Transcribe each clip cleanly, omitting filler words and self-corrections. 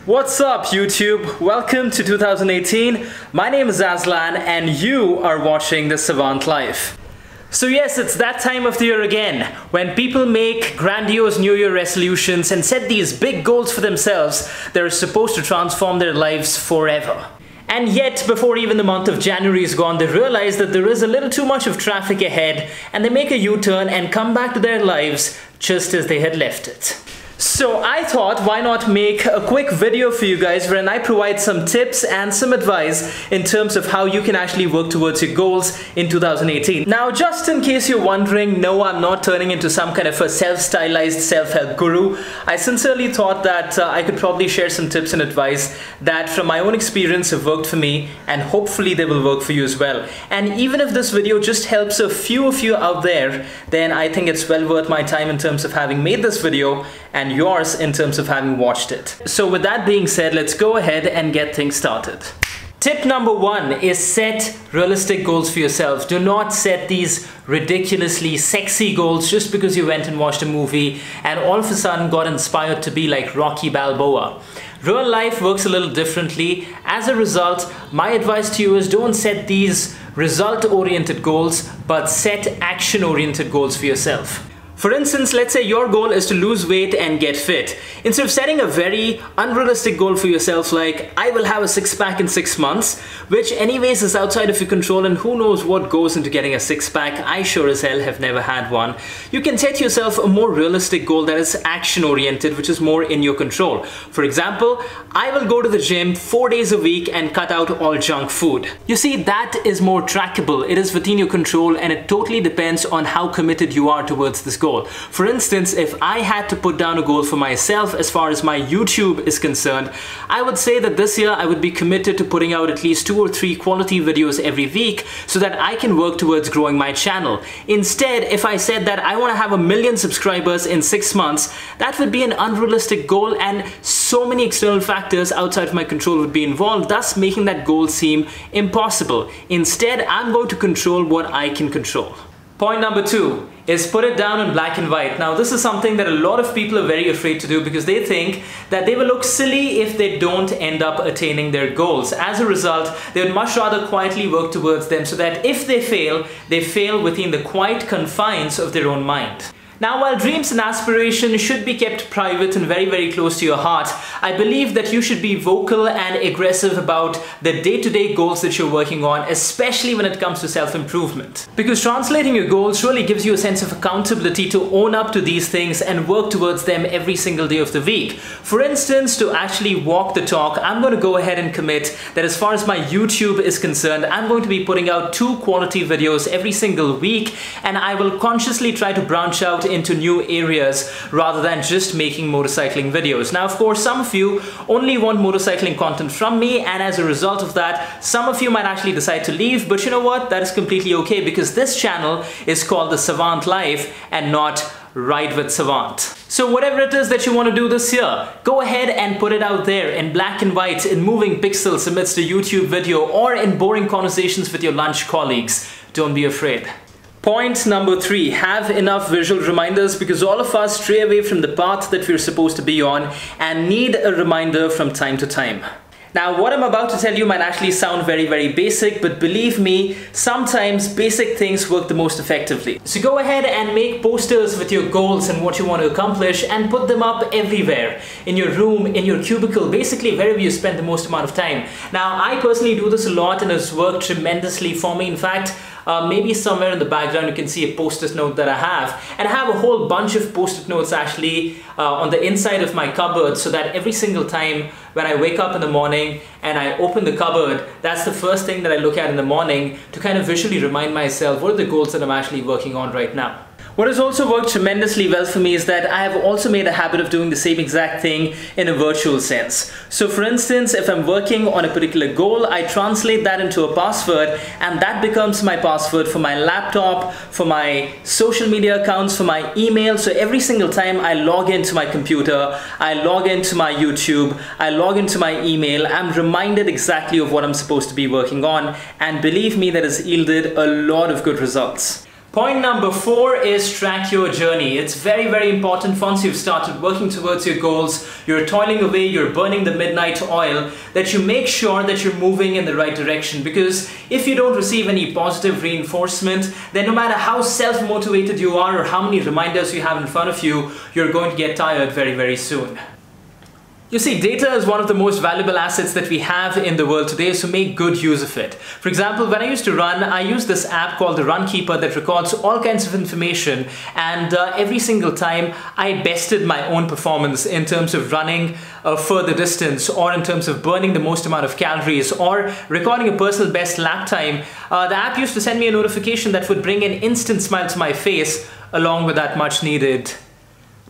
What's up, YouTube? Welcome to 2018. My name is Aslan and you are watching The Savant Life. So yes, it's that time of the year again, when people make grandiose New Year resolutions and set these big goals for themselves that are supposed to transform their lives forever. And yet, before even the month of January is gone, they realize that there is a little too much of traffic ahead and they make a U-turn and come back to their lives just as they had left it. So I thought, why not make a quick video for you guys wherein I provide some tips and some advice in terms of how you can actually work towards your goals in 2018. Now, just in case you're wondering, no, I'm not turning into some kind of a self-stylized self-help guru. I sincerely thought that I could probably share some tips and advice that from my own experience have worked for me, and hopefully they will work for you as well. And even if this video just helps a few of you out there, then I think it's well worth my time in terms of having made this video and yours in terms of having watched it. So with that being said, let's go ahead and get things started. Tip number one is set realistic goals for yourself. Do not set these ridiculously sexy goals just because you went and watched a movie and all of a sudden got inspired to be like Rocky Balboa. Real life works a little differently. As a result, my advice to you is don't set these result-oriented goals, but set action-oriented goals for yourself. For instance, let's say your goal is to lose weight and get fit. Instead of setting a very unrealistic goal for yourself like, I will have a six-pack in 6 months, which anyways is outside of your control and who knows what goes into getting a six-pack, I sure as hell have never had one. You can set yourself a more realistic goal that is action-oriented, which is more in your control. For example, I will go to the gym 4 days a week and cut out all junk food. You see, that is more trackable. It is within your control and it totally depends on how committed you are towards this goal. For instance, if I had to put down a goal for myself as far as my YouTube is concerned, I would say that this year I would be committed to putting out at least 2 or 3 quality videos every week so that I can work towards growing my channel. Instead, if I said that I want to have 1 million subscribers in 6 months, that would be an unrealistic goal and so many external factors outside of my control would be involved, thus making that goal seem impossible. Instead, I'm going to control what I can control. Point number 2 is put it down in black and white. Now, this is something that a lot of people are very afraid to do because they think that they will look silly if they don't end up attaining their goals. As a result, they would much rather quietly work towards them so that if they fail within the quiet confines of their own mind. Now, while dreams and aspirations should be kept private and very, very close to your heart, I believe that you should be vocal and aggressive about the day-to-day goals that you're working on, especially when it comes to self-improvement. Because translating your goals really gives you a sense of accountability to own up to these things and work towards them every single day of the week. For instance, to actually walk the talk, I'm going to go ahead and commit that as far as my YouTube is concerned, I'm going to be putting out 2 quality videos every single week, and I will consciously try to branch out into new areas rather than just making motorcycling videos. Now, of course, some of you only want motorcycling content from me, and as a result of that, some of you might actually decide to leave, but you know what? That is completely okay because this channel is called The Savant Life and not Ride with Savant. So whatever it is that you want to do this year, go ahead and put it out there in black and white, in moving pixels amidst a YouTube video, or in boring conversations with your lunch colleagues. Don't be afraid. Point number 3, have enough visual reminders because all of us stray away from the path that we're supposed to be on and need a reminder from time to time. Now, what I'm about to tell you might actually sound very, very basic, but believe me, sometimes basic things work the most effectively. So go ahead and make posters with your goals and what you want to accomplish and put them up everywhere. In your room, in your cubicle, basically wherever you spend the most amount of time. Now, I personally do this a lot and it's worked tremendously for me. In fact, maybe somewhere in the background you can see a post-it note that I have, and I have a whole bunch of post-it notes actually on the inside of my cupboard so that every single time when I wake up in the morning and I open the cupboard, that's the first thing that I look at in the morning to kind of visually remind myself what are the goals that I'm actually working on right now. What has also worked tremendously well for me is that I have also made a habit of doing the same exact thing in a virtual sense. So for instance, if I'm working on a particular goal, I translate that into a password and that becomes my password for my laptop, for my social media accounts, for my email. So every single time I log into my computer, I log into my YouTube, I log into my email, I'm reminded exactly of what I'm supposed to be working on, and believe me, that has yielded a lot of good results. Point number 4 is track your journey. It's very important once you've started working towards your goals, you're toiling away, you're burning the midnight oil, that you make sure that you're moving in the right direction. Because if you don't receive any positive reinforcement, then no matter how self-motivated you are or how many reminders you have in front of you, you're going to get tired very soon. You see, data is one of the most valuable assets that we have in the world today, so make good use of it. For example, when I used to run, I used this app called the Runkeeper that records all kinds of information, and every single time I bested my own performance in terms of running a further distance, or in terms of burning the most amount of calories, or recording a personal best lap time. The app used to send me a notification that would bring an instant smile to my face, along with that much needed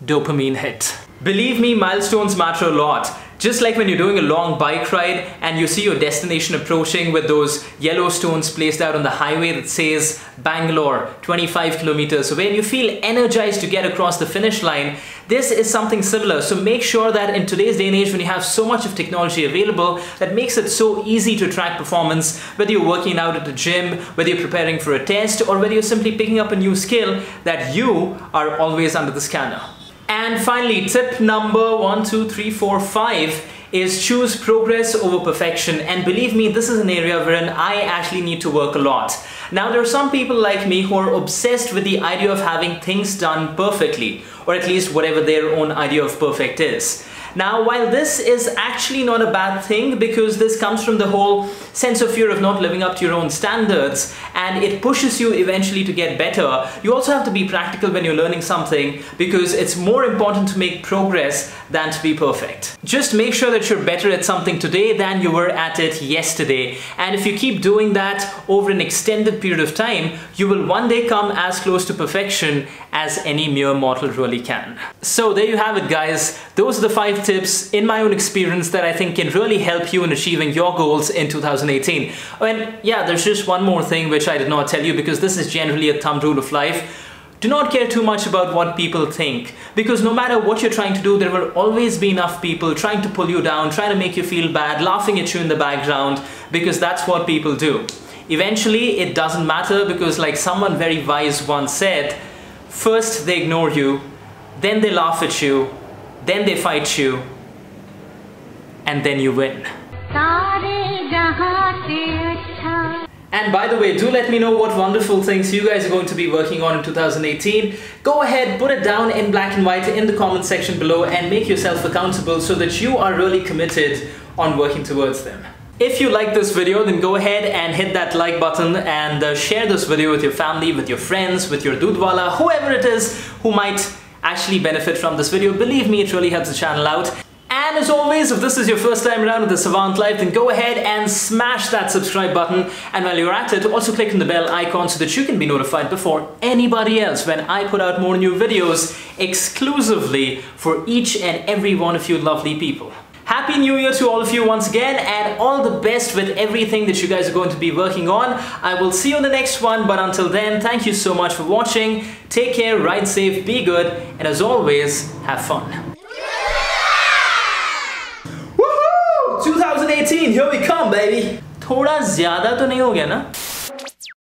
dopamine hit. Believe me, milestones matter a lot. Just like when you're doing a long bike ride and you see your destination approaching with those yellow stones placed out on the highway that says Bangalore, 25 kilometers away, and you feel energized to get across the finish line. This is something similar. So make sure that in today's day and age, when you have so much of technology available that makes it so easy to track performance, whether you're working out at the gym, whether you're preparing for a test, or whether you're simply picking up a new skill, that you are always under the scanner. And finally, tip number 1, 2, 3, 4, 5 is choose progress over perfection. And believe me, this is an area wherein I actually need to work a lot. Now, there are some people like me who are obsessed with the idea of having things done perfectly, or at least whatever their own idea of perfect is. Now, while this is actually not a bad thing, because this comes from the whole sense of fear of not living up to your own standards, and it pushes you eventually to get better, you also have to be practical when you're learning something, because it's more important to make progress than to be perfect. Just make sure that you're better at something today than you were at it yesterday. And if you keep doing that over an extended period of time, you will one day come as close to perfection as any mere mortal really can. So there you have it, guys. Those are the 5 tips in my own experience that I think can really help you in achieving your goals in 2018. And yeah, there's just one more thing which I did not tell you, because this is generally a thumb rule of life. Do not care too much about what people think, because no matter what you're trying to do, there will always be enough people trying to pull you down, trying to make you feel bad, laughing at you in the background, because that's what people do. Eventually, it doesn't matter, because like someone very wise once said, first they ignore you, then they laugh at you, then they fight you, and then you win. And by the way, do let me know what wonderful things you guys are going to be working on in 2018. Go ahead, put it down in black and white in the comment section below and make yourself accountable so that you are really committed on working towards them. If you like this video, then go ahead and hit that like button and share this video with your family, with your friends, with your dudwala, whoever it is who might actually benefit from this video. Believe me, it really helps the channel out. And as always, if this is your first time around with the Savant Life, then go ahead and smash that subscribe button. And while you're at it, also click on the bell icon so that you can be notified before anybody else when I put out more new videos exclusively for each and every one of you lovely people. Happy New Year to all of you once again, and all the best with everything that you guys are going to be working on. I will see you in the next one, but until then, thank you so much for watching. Take care, ride safe, be good, and as always, have fun. Woohoo! 2018, here we come, baby! थोड़ा ज़्यादा तो नहीं हो गया ना?